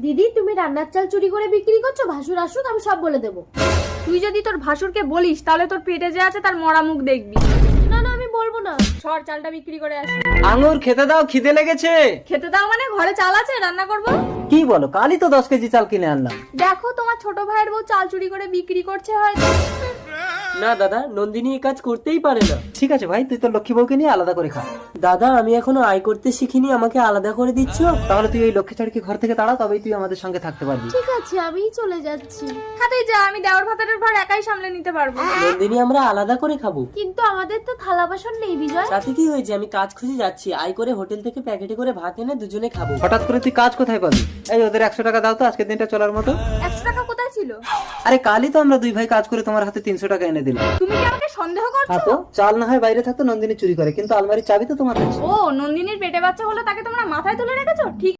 দিদি তুমি রান্নার চাল চুরি করে বিক্রি করছো, ভাসুর আসুক আমি সব বলে দেবো। তুই যদি তোর ভাসুরকে বলিস তাহলে তোর পেটে যে আছে তার মরা মুখ দেখবি। না না আমি বলবো না। সর চালটা বিক্রি করে আসি। আঙুর খেতে দাও, খিদে লেগেছে। খেতে দাও মানে ঘরে চাল আছে, রান্না করবো। কি বলো, কালই তো 10 কেজি চাল কিনে আনলাম। দেখো তোমার ছোট ভাইয়ের বউ চাল চুরি করে বিক্রি করছে হয়তো। না দাদা, নন্দিনী এই কাজ করতেই পারে না। ঠিক আছে ভাই, তুই তোর লক্ষ্মী বউকে নিয়ে আলাদা করে খা। দাদা আমি এখনো আয় করতে শিখিনি, আমাকে আলাদা করে দিচ্ছ? তাহলে তুই এই লক্ষ্মী ছাড়কে ঘর থেকে তাড়া, তবেই তুই আমাদের সঙ্গে থাকতে পারবি। ঠিক আছে আমিই চলে যাচ্ছি। খাতেই যা, আমি দেওয়ার ভাতারের ভার একাই সামলে নিতে পারবো। নন্দিনী আমরা আলাদা করে খাবো। কিন্তু আমাদের তো থালা বাসন নেই বিজয়। তাতে কি হয়েছে, আমি কাজ খুঁজে যাচ্ছি, আয় করে হোটেল থেকে প্যাকেটে করে ভাত এনে দুজনে খাবো। হঠাৎ করে তুই কাজ কোথায় পাবি? এই ওদের 100 টাকা দাও তো আজকের দিনটা চলার মতো। 100 টাকা কোথায় ছিল? আরে কালই তো আমরা দুই ভাই কাজ করে তোমার হাতে 300 টাকা এনে দিলাম। তুমি কি আমাকে সন্দেহ করছো? হ্যাঁ তো, চাল না হয় বাইরে থাকতো, নন্দিনী চুরি করে, কিন্তু আলমারির চাবি তো তোমার কাছে। ও, নন্দিনীর পেটে বাচ্চা হলো তাকে তোমরা মাথায় তুলে রেখেছো? ঠিক